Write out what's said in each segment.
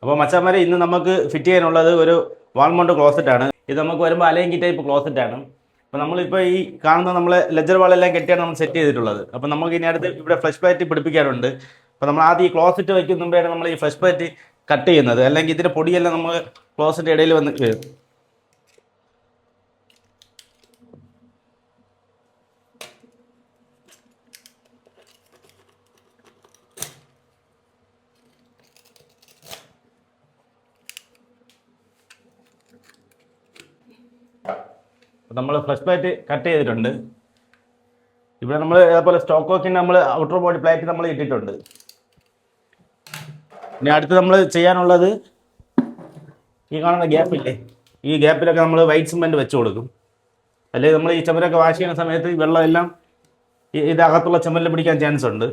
അപ്പോൾ മച്ചാന്മാരെ ഇന്ന് നമുക്ക് ഫിറ്റ് ചെയ്യാനുള്ളത് ഒരു വാൾ മൗണ്ട് ക്ലോസറ്റാണ്. ഇത് നമുക്ക് വരുമ്പോൾ അലൈങ്കി ടൈപ്പ് ക്ലോസറ്റാണ്. അപ്പോൾ നമ്മളിപ്പോൾ ഈ കാണുന്ന നമ്മളെ ലെജർ വാളെല്ലാം കെട്ടിയാണ് നമ്മൾ സെറ്റ് ചെയ്തിട്ടുള്ളത്. അപ്പോൾ നമുക്ക് ഇനി അടുത്ത് ഇവിടെ ഫ്ലഷ് പ്ലേറ്റ് പിടിപ്പിക്കാനുണ്ട്. അപ്പോൾ നമ്മൾ ആദ്യം ഈ ക്ലോസറ്റ് വയ്ക്കുന്ന മുമ്പാണ് നമ്മൾ ഈ ഫ്ലഷ് പ്ലേറ്റ് കട്ട് ചെയ്യുന്നത്, അല്ലെങ്കിൽ ഇതിൻ്റെ പൊടിയെല്ലാം നമ്മൾ ക്ലോസറ്റ് ഇടയിൽ വന്ന് വീഴും. നമ്മൾ ഫ്ലഷ് പ്ലേറ്റ് കട്ട് ചെയ്തിട്ടുണ്ട്. ഇവിടെ നമ്മൾ അതേപോലെ സ്റ്റോക്ക് വർക്കിൻ്റെ നമ്മൾ ഔട്ടർ ബോഡി പ്ലേറ്റ് നമ്മൾ ഇട്ടിട്ടുണ്ട്. ഇനി അടുത്ത് നമ്മൾ ചെയ്യാനുള്ളത് ഈ കാണുന്ന ഗ്യാപ്പില്ലേ, ഈ ഗ്യാപ്പിലൊക്കെ നമ്മൾ വൈറ്റ് സിമെൻറ്റ് വെച്ച് കൊടുക്കും. അല്ലെങ്കിൽ നമ്മൾ ഈ ചുമരൊക്കെ വാഷ് ചെയ്യുന്ന സമയത്ത് വെള്ളം എല്ലാം ഇതിനകത്തുള്ള ചുമരിൽ പിടിക്കാൻ ചാൻസ് ഉണ്ട്.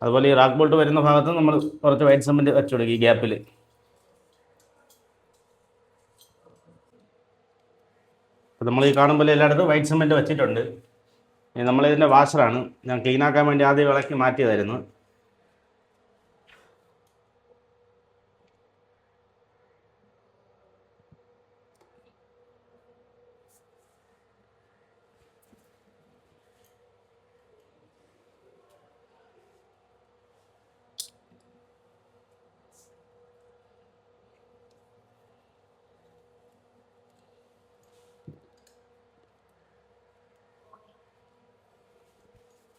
അതുപോലെ ഈ റാക്ക് ബോൾട്ട് വരുന്ന ഭാഗത്ത് നമ്മൾ കുറച്ച് വൈറ്റ് സിമെൻറ്റ് വെച്ച് കൊടുക്കും ഈ ഗ്യാപ്പിൽ. അപ്പോൾ നമ്മൾ ഈ കാണുമ്പോൾ എല്ലായിടത്തും വൈറ്റ് സിമെൻറ്റ് വെച്ചിട്ടുണ്ട്. നമ്മളിതിൻ്റെ വാഷറാണ്, ഞാൻ ക്ലീനാക്കാൻ വേണ്ടി ആദ്യം വിളക്കി മാറ്റിയതായിരുന്നു.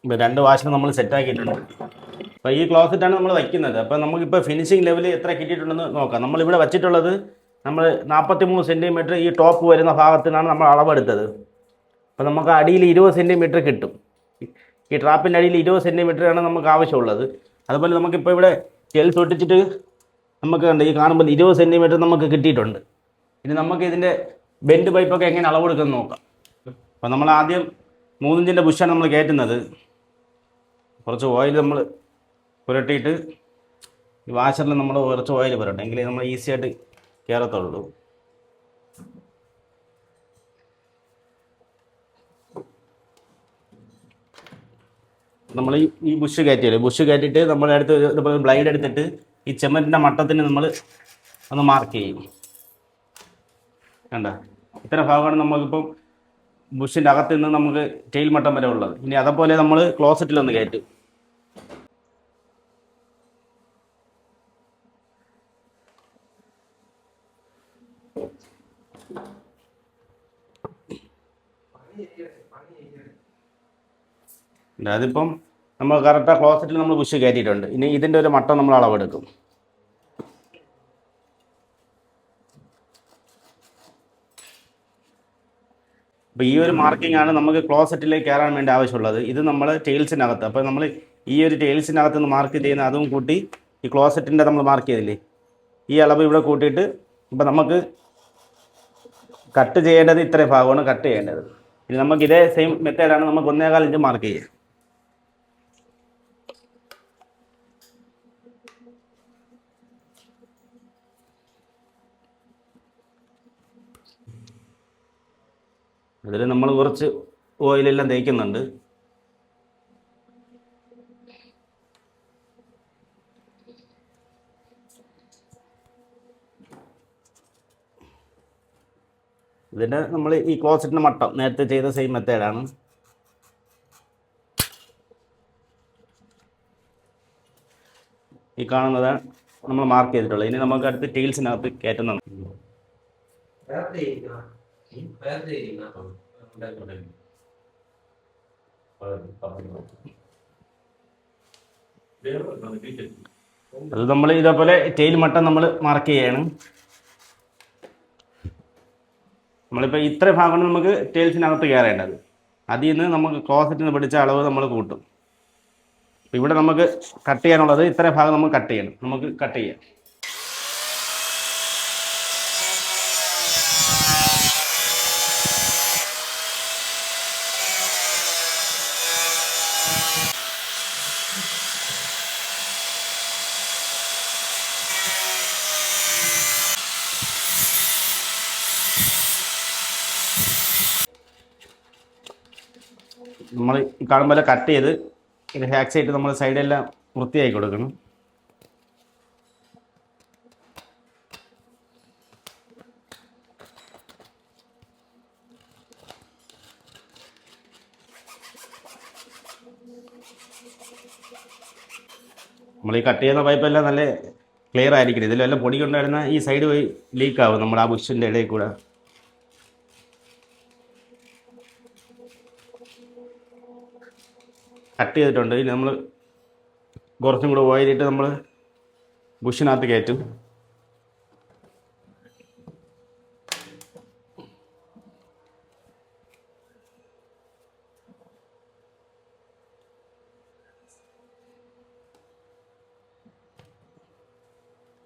ഇപ്പോൾ 2 വാഷിന് നമ്മൾ സെറ്റാക്കിയിട്ടുണ്ട്. അപ്പോൾ ഈ ക്ലോസറ്റാണ് നമ്മൾ വയ്ക്കുന്നത്. അപ്പോൾ നമുക്കിപ്പോൾ ഫിനിഷിംഗ് ലെവൽ എത്ര കിട്ടിയിട്ടുണ്ടെന്ന് നോക്കാം. നമ്മളിവിടെ വച്ചിട്ടുള്ളത് നമ്മൾ 43 സെൻറ്റിമീറ്റർ ഈ ടോപ്പ് വരുന്ന ഭാഗത്തിനാണ് നമ്മൾ അളവെടുത്തത്. അപ്പോൾ നമുക്ക് അടിയിൽ 20 സെൻറ്റിമീറ്റർ കിട്ടും. ഈ ട്രാപ്പിൻ്റെ അടിയിൽ 20 സെൻറ്റിമീറ്ററാണ് നമുക്ക് ആവശ്യമുള്ളത്. അതുപോലെ നമുക്കിപ്പോൾ ഇവിടെ ടെയിൽസ് ഒട്ടിച്ചിട്ട് നമുക്ക് കണ്ട് ഈ കാണുമ്പോൾ 20 സെൻറ്റിമീറ്റർ നമുക്ക് കിട്ടിയിട്ടുണ്ട്. ഇനി നമുക്ക് ഇതിൻ്റെ ബെൻഡ് പൈപ്പൊക്കെ എങ്ങനെ അളവെടുക്കുന്നത് നോക്കാം. അപ്പോൾ നമ്മൾ ആദ്യം 3 ഇഞ്ചിൻ്റെ ബുഷാണ് നമ്മൾ കയറ്റുന്നത്. കുറച്ച് ഓയിൽ നമ്മൾ പുരട്ടിയിട്ട് ഈ വാഷറിൽ നമ്മൾ കുറച്ച് ഓയിൽ പുരട്ടെ, എങ്കിലേ നമ്മൾ ഈസി ആയിട്ട് കയറത്തുള്ളൂ. നമ്മൾ ഈ ബുഷ് കയറ്റിയില്ലേ, ബുഷ് കയറ്റിയിട്ട് നമ്മുടെ അടുത്ത് ഇതുപോലെ ബ്ലൈഡ് എടുത്തിട്ട് ഈ ചെമ്മരിൻ്റെ മട്ടത്തിന് നമ്മൾ ഒന്ന് മാർക്ക് ചെയ്യും. കണ്ട ഇത്ര ഭാഗമാണ് നമുക്കിപ്പം ബുഷിൻ്റെ അകത്ത് നിന്ന് നമുക്ക് ടെയിൽ മട്ടം വരെ ഉള്ളത്. ഇനി അതേപോലെ നമ്മൾ ക്ലോസറ്റിലൊന്ന് കയറ്റും. അതിപ്പം നമ്മൾ കറക്റ്റ് ക്ലോസറ്റിൽ നമ്മൾ ബുഷ് കയറ്റിയിട്ടുണ്ട്. ഇനി ഇതിൻ്റെ ഒരു മട്ടം നമ്മൾ അളവെടുക്കും. അപ്പോൾ ഈ ഒരു മാർക്കിംഗ് ആണ് നമുക്ക് ക്ലോസറ്റിലേക്ക് കയറാൻ വേണ്ടി ആവശ്യമുള്ളത്. ഇത് നമ്മൾ ടെയിൽസിനകത്ത്, അപ്പോൾ നമ്മൾ ഈ ഒരു ടെയിൽസിനകത്ത് നിന്ന് മാർക്ക് ചെയ്യുന്ന അതും കൂട്ടി ഈ ക്ലോസറ്റിൻ്റെ നമ്മൾ മാർക്ക് ചെയ്തില്ലേ, ഈ അളവ് ഇവിടെ കൂട്ടിയിട്ട് ഇപ്പോൾ നമുക്ക് കട്ട് ചെയ്യേണ്ടത് ഇത്രയും ഭാഗമാണ് കട്ട് ചെയ്യേണ്ടത്. ഇനി നമുക്ക് ഇതേ സെയിം മെത്തേഡാണ് നമുക്ക് 1.25 ഇഞ്ച് മാർക്ക് ചെയ്യുക. അതിൽ നമ്മൾ കുറച്ച് ഓയിലെല്ലാം തേക്കുന്നുണ്ട്. ഇതിൻ്റെ നമ്മൾ ഈ ക്ലോസറ്റിൻ്റെ മട്ടം നേരത്തെ ചെയ്ത സെയിം മെത്തേഡാണ്. ഈ കാണുന്നതാണ് നമ്മൾ മാർക്ക് ചെയ്തിട്ടുള്ളത്. ഇനി നമുക്ക് അടുത്ത് ടെയിൽസിനകത്ത് കയറ്റുന്നുണ്ട്. അത് നമ്മൾ ഇതേപോലെ ടെയിൽ മട്ടം നമ്മൾ മാർക്ക് ചെയ്യണം. നമ്മളിപ്പോൾ ഇത്ര ഭാഗമാണ് നമുക്ക് ടെയിൽസിനകത്ത് കയറേണ്ടത്. അതിൽ നിന്ന് നമുക്ക് ക്ലോസറ്റിൽ നിന്ന് പിടിച്ച അളവ് നമ്മൾ കൂട്ടും. ഇവിടെ നമുക്ക് കട്ട് ചെയ്യാനുള്ളത് ഇത്ര ഭാഗം നമ്മൾ കട്ട് ചെയ്യണം. നമുക്ക് കട്ട് ചെയ്യാം. നമ്മൾ ഈ കാണുമ്പോൾ കട്ട് ചെയ്ത് ഇത് ഹാക്സ് ആയിട്ട് നമ്മൾ സൈഡെല്ലാം വൃത്തിയാക്കി കൊടുക്കണം. നമ്മൾ ഈ കട്ട് ചെയ്യുന്ന പൈപ്പെല്ലാം നല്ല ക്ലിയർ ആയിരിക്കണം. ഇതിലെല്ലാം പൊടി കൊണ്ടുവരുന്ന ഈ സൈഡ് പോയി ലീക്കാവും നമ്മുടെ ആ ബുഷിൻ്റെ ഇടയിൽ കൂടെ. കട്ട് ചെയ്തിട്ടുണ്ട്. ഇനി നമ്മൾ കുറച്ചും കൂടെ ഓയിലിട്ട് നമ്മൾ ബുഷിനകത്ത് കയറ്റും.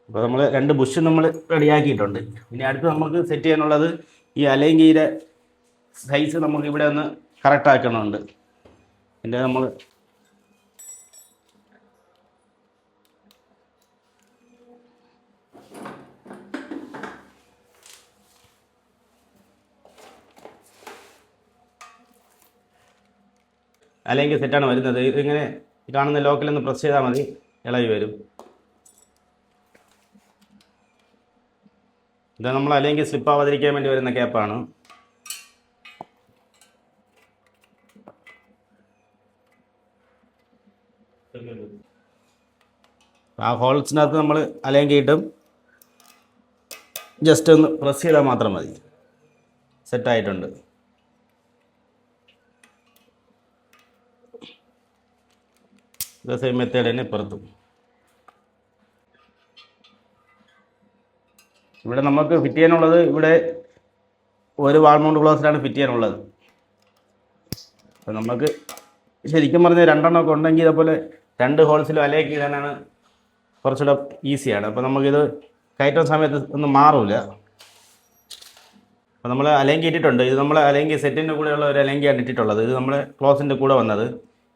അപ്പോൾ നമ്മൾ 2 ബുഷ് നമ്മൾ റെഡിയാക്കിയിട്ടുണ്ട്. ഇനി അടുത്ത് നമുക്ക് സെറ്റ് ചെയ്യാനുള്ളത് ഈ അലങ്കീരെ സൈസ് നമുക്ക് ഇവിടെ ഒന്ന് കറക്റ്റ് ആക്കണമുണ്ട്. പിന്നെ നമ്മൾ അല്ലെങ്കിൽ സെറ്റാണ് വരുന്നത്. ഇതിങ്ങനെ കാണുന്ന ലോക്കിലൊന്ന് പ്രസ് ചെയ്താൽ മതി, ഇളകി വരും. ഇത് നമ്മൾ അല്ലെങ്കിൽ സ്ലിപ്പ് ആവാതിരിക്കാൻ വേണ്ടി വരുന്ന ക്യാപ്പാണ്. ആ ഹോൾസിനകത്ത് നമ്മൾ അലങ്കിയിട്ടും ജസ്റ്റ് ഒന്ന് പ്രസ് ചെയ്താൽ മാത്രം മതി, സെറ്റായിട്ടുണ്ട്. ഇത് സെയിം മെത്തേഡ് തന്നെ ഇപ്പുറത്തും. ഇവിടെ നമുക്ക് ഫിറ്റ് ചെയ്യാനുള്ളത് ഇവിടെ ഒരു വാൾ മൗണ്ട് ക്ലോസിലാണ് ഫിറ്റ് ചെയ്യാനുള്ളത്. അപ്പോൾ നമുക്ക് ശരിക്കും പറഞ്ഞാൽ 2 എണ്ണമൊക്കെ ഉണ്ടെങ്കിൽ ഇതേപോലെ 2 ഹോൾസിലും അലയൊക്കെ ഇടാനാണ് കുറച്ചുകൂടെ ഈസിയാണ്. അപ്പോൾ നമുക്കിത് കയറ്റുന്ന സമയത്ത് ഒന്നും മാറില്ല. അപ്പോൾ നമ്മൾ അലങ്കി ഇട്ടിട്ടുണ്ട്. ഇത് നമ്മൾ അലങ്കി സെറ്റിൻ്റെ കൂടെയുള്ള ഒരു അലങ്കിയാണ് ഇട്ടിട്ടുള്ളത്. ഇത് നമ്മൾ ക്ലോസിൻ്റെ കൂടെ വന്നത്.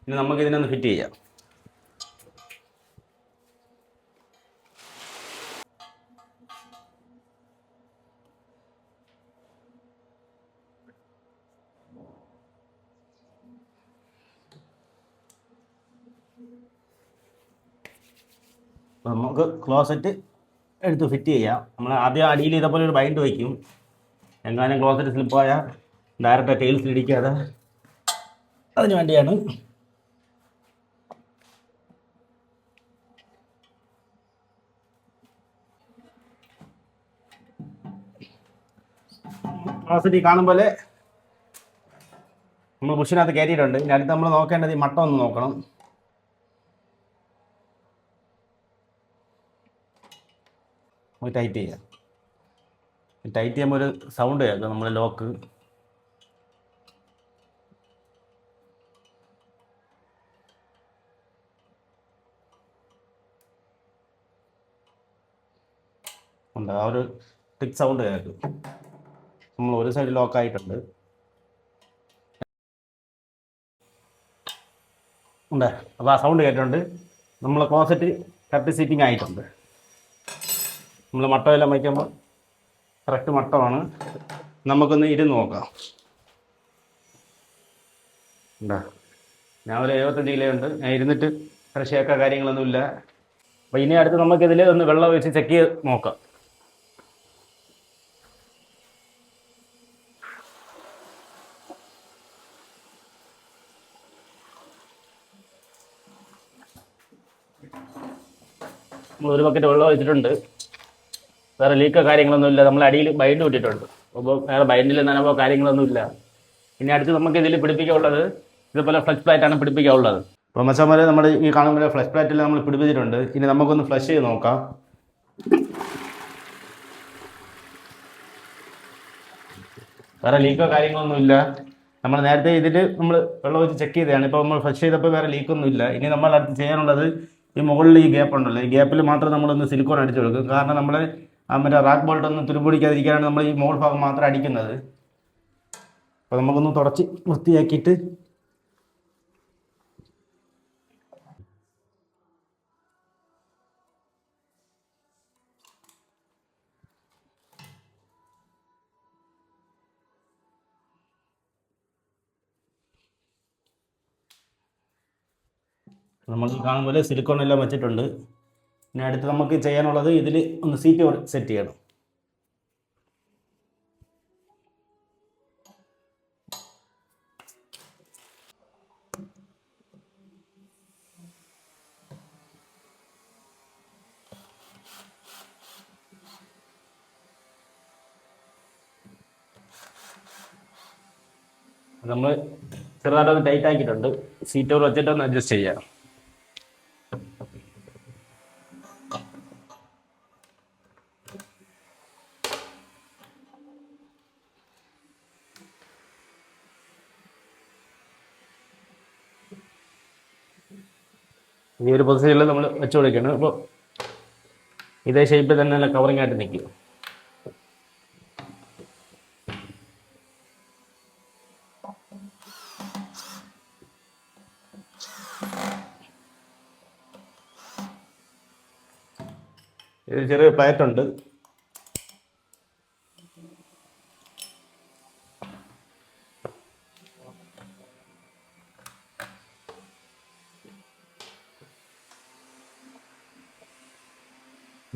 ഇനി നമുക്ക് ഇതിനൊന്ന് ഫിറ്റ് ചെയ്യാം. നമുക്ക് ക്ലോസറ്റ് എടുത്ത് ഫിറ്റ് ചെയ്യാം. നമ്മൾ ആദ്യം അടിയിൽ ഇതേപോലെ ഒരു ബൈൻഡ് വയ്ക്കും. എങ്ങാനും ക്ലോസറ്റ് സ്ലിപ്പായാൽ ഡയറക്റ്റ് ടൈൽസിൽ ഇടിക്കാതെ അതിന് വേണ്ടിയാണ്. ക്ലോസറ്റ് കാണുമ്പോൾ നമ്മൾ ബുഷിനകത്ത് കയറ്റിയിട്ടുണ്ട്. ഇനി അടുത്ത് നമ്മൾ നോക്കേണ്ടത് ഈ മട്ടം ഒന്ന് നോക്കണം. ടൈറ്റ് ചെയ്യാം. ടൈറ്റ് ചെയ്യുമ്പോൾ ഒരു സൗണ്ട് കേൾക്കാം. നമ്മൾ ലോക്ക് ഉണ്ട്, ആ ഒരു ടിക് സൗണ്ട് കേൾക്കും. നമ്മൾ ഒരു സൈഡ് ലോക്കായിട്ടുണ്ട്. ഉണ്ട്, അപ്പോൾ ആ സൗണ്ട് കേട്ടിട്ടുണ്ട്. നമ്മൾ ക്ലോസറ്റ് കറക്റ്റ് സീറ്റിംഗ് ആയിട്ടുണ്ട്. നമ്മൾ മട്ടമെല്ലാം വയ്ക്കുമ്പോൾ കറക്റ്റ് മട്ടമാണ്. നമുക്കൊന്ന് ഇരുന്ന് നോക്കാം. എന്താ, ഞാൻ ഒരു 75 കിലോ ഉണ്ട്. ഞാൻ ഇരുന്നിട്ട് ഷേക്ക കാര്യങ്ങളൊന്നുമില്ല. അപ്പോൾ ഇനി അടുത്ത് നമുക്കിതിൽ ഒന്ന് വെള്ളം ഒഴിച്ച് ചെക്ക് ചെയ്ത് നോക്കാം. നമ്മൾ ഒരു ബക്കറ്റ് വെള്ളം ഒഴിച്ചിട്ടുണ്ട്. വേറെ ലീക്കോ കാര്യങ്ങളൊന്നുമില്ല. നമ്മൾ അടിയിൽ ബൈൻഡ് വിട്ടിട്ടുണ്ട്. അപ്പോൾ വേറെ ബൈൻഡിൽ നനവോ കാര്യങ്ങളൊന്നുമില്ല. ഇനി അടുത്ത് നമുക്ക് ഇതിൽ പിടിപ്പിക്കാനുള്ളത് ഇതുപോലെ ഫ്ലഷ് പ്ലേറ്റാണ് പിടിപ്പിക്കാനുള്ളത്. അപ്പോൾ മച്ചാന്മാരെ നമ്മൾ ഈ കാണുമ്പോൾ ഫ്ലഷ് പ്ലേറ്റിൽ നമ്മൾ പിടിപ്പിച്ചിട്ടുണ്ട്. ഇനി നമുക്കൊന്ന് ഫ്ലഷ് ചെയ്ത് നോക്കാം. വേറെ ലീക്കോ കാര്യങ്ങളൊന്നുമില്ല. നമ്മൾ നേരത്തെ ഇതിൽ നമ്മൾ വെള്ളം ഒഴിച്ച് ചെക്ക് ചെയ്തതാണ്. ഇപ്പോൾ നമ്മൾ ഫ്ലഷ് ചെയ്തപ്പോൾ വേറെ ലീക്കൊന്നുമില്ല. ഇനി നമ്മൾ അടുത്ത് ചെയ്യാനുള്ളത് ഈ മുകളിൽ ഈ ഗ്യാപ്പ് ഉണ്ടല്ലോ, ഈ ഗ്യാപ്പിൽ മാത്രം നമ്മളൊന്ന് സിലിക്കോൺ അടിച്ചു കൊടുക്കും. കാരണം നമ്മൾ മറ്റേ റാക്ക് ബോൾട്ട് ഒന്നും തുരുപിടിക്കാതിരിക്കാനാണ് നമ്മൾ ഈ മുകൾ ഭാഗം മാത്രം അടിക്കുന്നത്. അപ്പോൾ നമുക്കൊന്ന് തുടച്ച് വൃത്തിയാക്കിയിട്ട് നമ്മൾ ഈ കാണും പോലെ സിലിക്കോൺ എല്ലാം വെച്ചിട്ടുണ്ട്. ഇനി അടുത്ത് നമുക്ക് ചെയ്യാനുള്ളത് ഇതിൽ ഒന്ന് സീറ്റ് സെറ്റ് ചെയ്യണം. നമ്മൾ ചെറുതായിട്ടൊന്ന് ടൈറ്റ് ആക്കിയിട്ടുണ്ട്. സീറ്റ് ഓവർ വെച്ചിട്ടൊന്ന് അഡ്ജസ്റ്റ് ചെയ്യാം. ഈ ഒരു പൊസിഷനിൽ നമ്മൾ വെച്ച് കൊടുക്കുകയാണ്. അപ്പോൾ ഇതേ ഷേപ്പിൽ തന്നെ നല്ല കവറിങ് ആയിട്ട് നിൽക്കും. ഇത് ചെറിയ പ്ലേറ്റുണ്ട്.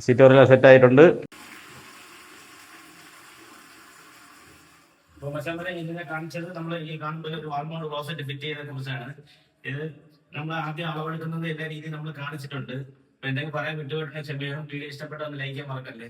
സീറ്റ് ഓവറെല്ലാം സെറ്റ് ആയിട്ടുണ്ട്. ഇതിനെ കാണിച്ചത് നമ്മൾ ഈ കാണുമ്പോൾ ഒരു വാൾമൗണ്ട് ക്ലോസറ്റ് ഫിറ്റ് ചെയ്തതിനെ കുറിച്ചാണ്. ഇത് നമ്മൾ ആദ്യം അളവെടുക്കുന്നത് എല്ലാ രീതിയും നമ്മൾ കാണിച്ചിട്ടുണ്ട്. എന്തെങ്കിലും പറയാൻ വിട്ടുപോയിട്ടുണ്ടെങ്കിൽ ക്ഷമയാണ്. വീഡിയോ ഇഷ്ടപ്പെട്ട ഒന്ന് ലൈക്ക് ചെയ്യാൻ മറക്കല്ലേ.